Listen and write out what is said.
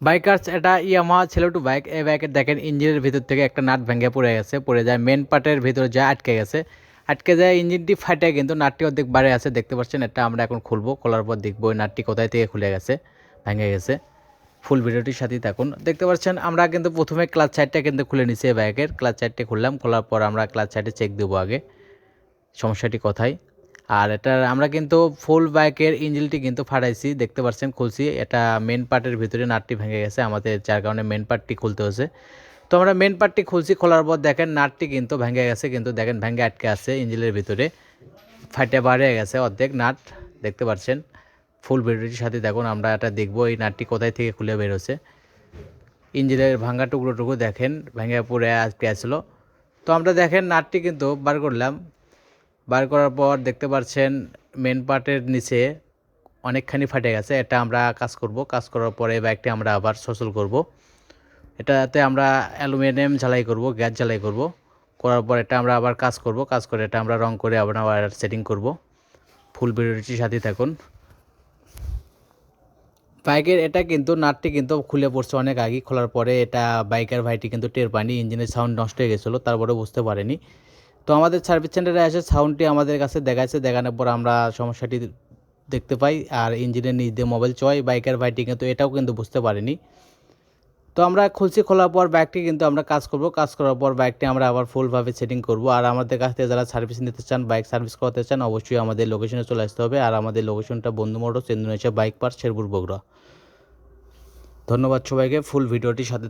Bikers এটা Yamaha সেলেটু bike. এই বাইকের দেখেন ইঞ্জিনের ভিতর থেকে একটা নাট ভেঙে পড়ে গেছে, পড়ে যায় মেন পার্টের ভিতরে যায় আটকে গেছে, আটকে যায় ইঞ্জিনটি ফাটে, কিন্তু নাটটি অর্ধেক বাড়ে আছে দেখতে পাচ্ছেন। এটা আমরা এখন খুলবো, খোলার পর দেখবো ওই নাটটি কোথায় থেকে খুলে গেছে, ভেঙে গেছে। ফুল ভিডিওটির সাথেই থাকুন। দেখতে পাচ্ছেন আমরা কিন্তু প্রথমে ক্লাচ সাইডটা কিন্তু খুলে নিছি এই বাইকের, ক্লাচ সাইডটা খুললাম, খোলার পর আমরা ক্লাচ সাইডে চেক দেবো আগে সমস্যাটি কোথায়। আর এটা আমরা কিন্তু ফুল বাইকের ইঞ্জিনটি কিন্তু ফাটাইছি, দেখতে পাচ্ছেন খুলছি। এটা মেন পার্টের ভিতরে নাটটি ভেঙে গেছে আমাদের, যার কারণে মেন পার্টটি খুলতে হয়েছে। তো আমরা মেন পার্টটি খুলছি, খোলার পর দেখেন নাটটি কিন্তু ভেঙে গেছে, কিন্তু দেখেন ভেঙে আটকে আছে ইঞ্জিনের ভিতরে, ফাটে বাড়ে গেছে অর্ধেক নাট, দেখতে পাচ্ছেন। ফুল ভিডিওটির সাথে দেখুন, আমরা এটা দেখবো এই নাটটি কোথায় থেকে খুলে বেরোছে। ইঞ্জিনের ভাঙা টুকরোটুকু দেখেন ভেঙে পড়ে আটকে আসলো। তো আমরা দেখেন নাটটি কিন্তু বার করলাম, বার করার পর দেখতে পাচ্ছেন মেন পার্টের নিচে অনেকখানি ফাটে গেছে। এটা আমরা কাজ করব, কাজ করার পরে বাইকটি আমরা আবার সচল করব। এটাতে আমরা অ্যালুমিনিয়াম ঝালাই করব, গ্যাস ঝালাই করব, করার পর এটা আমরা আবার কাজ করব, কাজ করে এটা আমরা রং করে আবার সেটিং করব। ফুল ভিডিওটির সাথে থাকুন। বাইকের এটা কিন্তু নাটটি কিন্তু খুলে পড়ছে অনেক আগে, খোলার পরে এটা বাইকের ভাইটি কিন্তু টের পায়নি, ইঞ্জিনের সাউন্ড নষ্ট হয়ে গেছিলো, তারপরে বুঝতে পারেনি। তো আমাদের সার্ভিস সেন্টারে এসে সাউন্ডটি আমাদের কাছে দেখাচ্ছে, দেখানোর পর আমরা সমস্যাটি দেখতে পাই। আর ইঞ্জিনের নিচ দিয়ে মোবাইল চয়, বাইকের ভাইটি কিন্তু এটাও কিন্তু বুঝতে পারেনি। তো আমরা খুলছি, খোলার পর বাইকটি কিন্তু আমরা কাজ করব, কাজ করার পর বাইকটি আমরা আবার ফুলভাবে সেটিং করব। আর আমাদের কাছ থেকে যারা সার্ভিস নিতে চান, বাইক সার্ভিস করাতে চান, অবশ্যই আমাদের লোকেশনে চলে আসতে হবে। আর আমাদের লোকেশনটা বন্ধু motors, Indonesia bike park, Sherpur, Bogura. ধন্যবাদ সবাইকে, ফুল ভিডিওটির সাথে